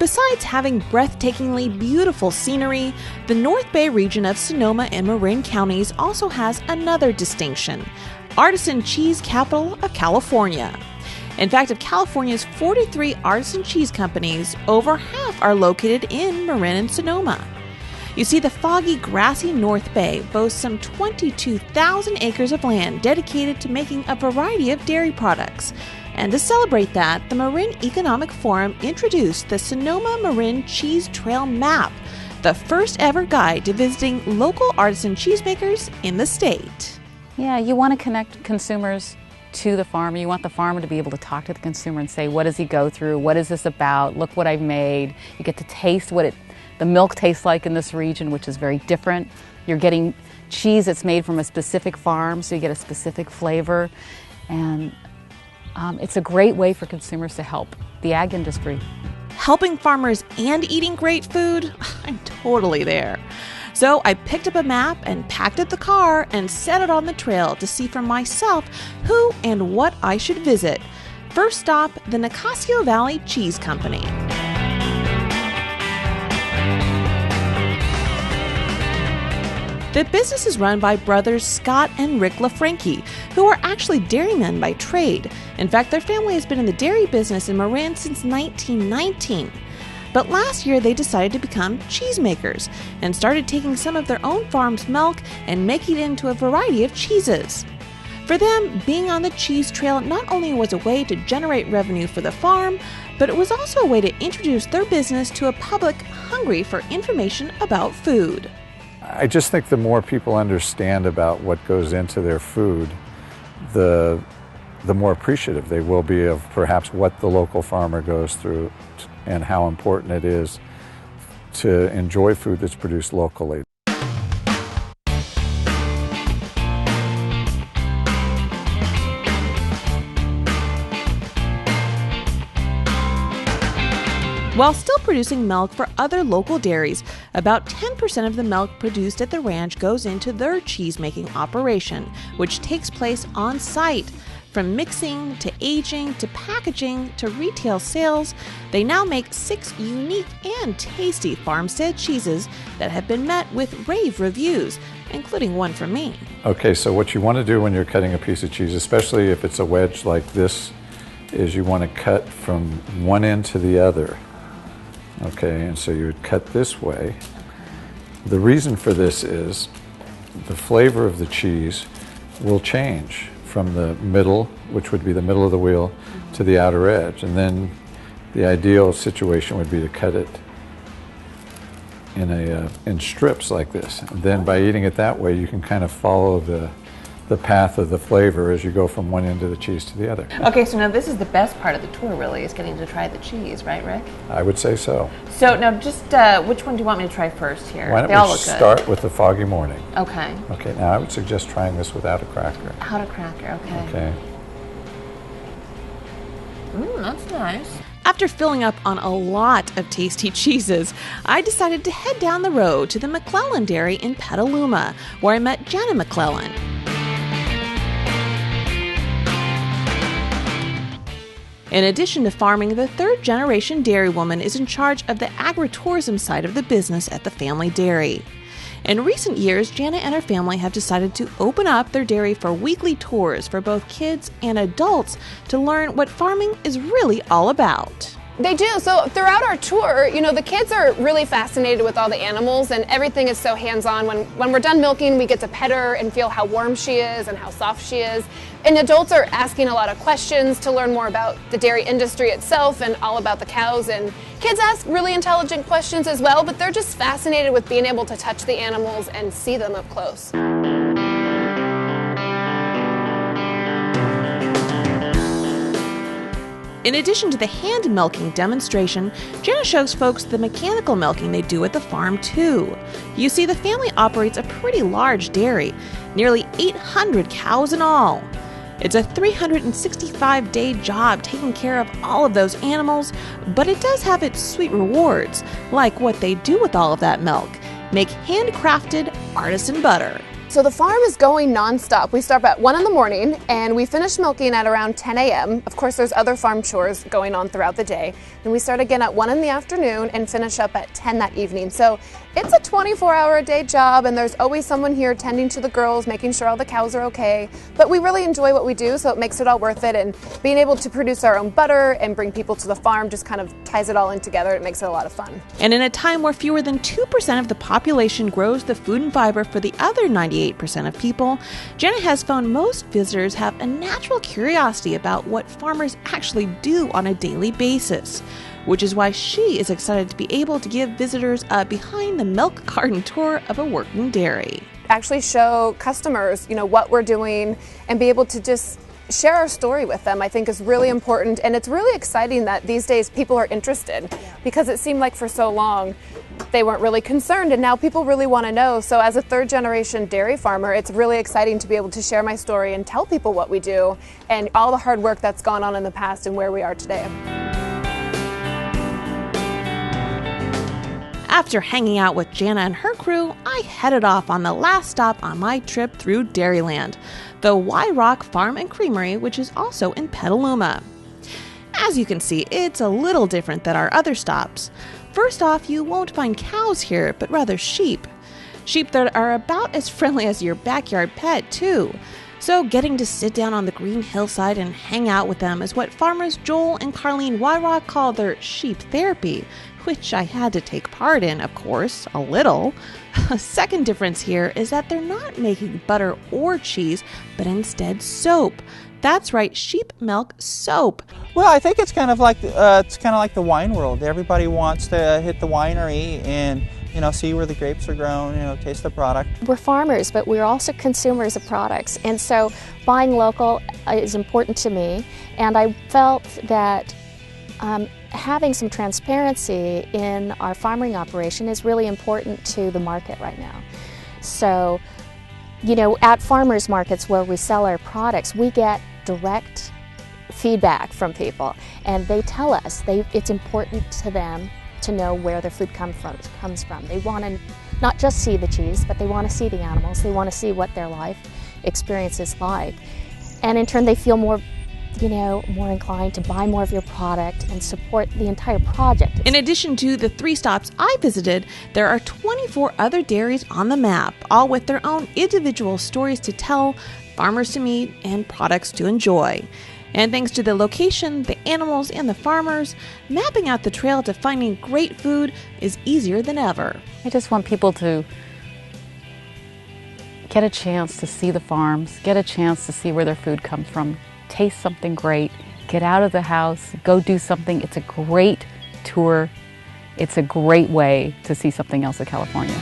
Besides having breathtakingly beautiful scenery, the North Bay region of Sonoma and Marin counties also has another distinction: Artisan Cheese Capital of California. In fact, of California's 43 artisan cheese companies, over half are located in Marin and Sonoma. You see, the foggy, grassy North Bay boasts some 22,000 acres of land dedicated to making a variety of dairy products. And to celebrate that, the Marin Economic Forum introduced the Sonoma Marin Cheese Trail Map, the first ever guide to visiting local artisan cheesemakers in the state. Yeah, you want to connect consumers to the farmer. You want the farmer to be able to talk to the consumer and say, what does he go through? What is this about? Look what I've made. You get to taste what the milk tastes like in this region, which is very different. You're getting cheese that's made from a specific farm, so you get a specific flavor. And it's a great way for consumers to help the ag industry. Helping farmers and eating great food? I'm totally there. So I picked up a map and packed up the car and set it on the trail to see for myself who and what I should visit. First stop, the Nasio Valley Cheese Company. The business is run by brothers Scott and Rick LaFranchi, who are actually dairymen by trade. In fact, their family has been in the dairy business in Marin since 1919. But last year they decided to become cheesemakers and started taking some of their own farm's milk and making it into a variety of cheeses. For them, being on the cheese trail not only was a way to generate revenue for the farm, but it was also a way to introduce their business to a public hungry for information about food. I just think the more people understand about what goes into their food, the more appreciative they will be of perhaps what the local farmer goes through and how important it is to enjoy food that's produced locally. While still producing milk for other local dairies, about 10% of the milk produced at the ranch goes into their cheese-making operation, which takes place on site. From mixing, to aging, to packaging, to retail sales, they now make 6 unique and tasty farm-said cheeses that have been met with rave reviews, including one from me. Okay, so what you want to do when you're cutting a piece of cheese, especially if it's a wedge like this, is you want to cut from one end to the other. Okay, and so you would cut this way. The reason for this is the flavor of the cheese will change from the middle, which would be the middle of the wheel, to the outer edge. And then the ideal situation would be to cut it in strips like this. And then by eating it that way, you can kind of follow the path of the flavor as you go from one end of the cheese to the other. Okay, so now this is the best part of the tour, really, is getting to try the cheese, right, Rick? I would say so. So now just, which one do you want me to try first here? Why don't we start with the foggy morning? Okay. Okay, now I would suggest trying this without a cracker. Without a cracker, okay. Okay. That's nice. After filling up on a lot of tasty cheeses, I decided to head down the road to the McLean Dairy in Petaluma, where I met Jana McLellan. In addition to farming, the third-generation dairywoman is in charge of the agritourism side of the business at the family dairy. In recent years, Jana and her family have decided to open up their dairy for weekly tours for both kids and adults to learn what farming is really all about. They do. So throughout our tour, the kids are really fascinated with all the animals, and everything is so hands-on. When we're done milking, we get to pet her and feel how warm she is and how soft she is. And adults are asking a lot of questions to learn more about the dairy industry itself and all about the cows. And kids ask really intelligent questions as well, but they're just fascinated with being able to touch the animals and see them up close. In addition to the hand milking demonstration, Jana shows folks the mechanical milking they do at the farm too. You see, the family operates a pretty large dairy, nearly 800 cows in all. It's a 365-day job taking care of all of those animals, but it does have its sweet rewards, like what they do with all of that milk: make handcrafted artisan butter. So the farm is going nonstop. We start at 1 in the morning and we finish milking at around 10 a.m. Of course, there's other farm chores going on throughout the day. Then we start again at 1 in the afternoon and finish up at 10 that evening. So it's a 24-hour-a-day job, and there's always someone here tending to the girls, making sure all the cows are okay. But we really enjoy what we do, so it makes it all worth it. And being able to produce our own butter and bring people to the farm just kind of ties it all in together. It makes it a lot of fun. And in a time where fewer than 2% of the population grows the food and fiber for the other 98% of people, Jenna has found most visitors have a natural curiosity about what farmers actually do on a daily basis, which is why she is excited to be able to give visitors a behind-the-milk carton tour of a working dairy. Actually show customers, what we're doing and be able to just share our story with them, I think is really important. And it's really exciting that these days people are interested, because it seemed like for so long they weren't really concerned, and now people really want to know. So as a third-generation dairy farmer, it's really exciting to be able to share my story and tell people what we do and all the hard work that's gone on in the past and where we are today. After hanging out with Jana and her crew, I headed off on the last stop on my trip through Dairyland, the Y-Rock Farm and Creamery, which is also in Petaluma. As you can see, it's a little different than our other stops. First off, you won't find cows here, but rather sheep. Sheep that are about as friendly as your backyard pet, too. So getting to sit down on the green hillside and hang out with them is what farmers Joel and Carlene Wyrock call their sheep therapy, which I had to take part in, of course, a little. A second difference here is that they're not making butter or cheese, but instead soap. That's right, sheep milk soap. Well, I think it's kind of like the wine world. Everybody wants to hit the winery and see where the grapes are grown, taste the product. We're farmers, but we're also consumers of products, and so buying local is important to me. And I felt that having some transparency in our farming operation is really important to the market right now. So, at farmers markets where we sell our products, we get direct feedback from people, and they tell us it's important to them to know where their food comes from. They want to not just see the cheese, but they want to see the animals. They want to see what their life experience is like, and in turn they feel more inclined to buy more of your product and support the entire project. In addition to the 3 stops I visited, there are 24 other dairies on the map, all with their own individual stories to tell, farmers to meet, and products to enjoy. And thanks to the location, the animals, and the farmers, mapping out the trail to finding great food is easier than ever. I just want people to get a chance to see the farms, get a chance to see where their food comes from, taste something great, get out of the house, go do something. It's a great tour. It's a great way to see something else in California.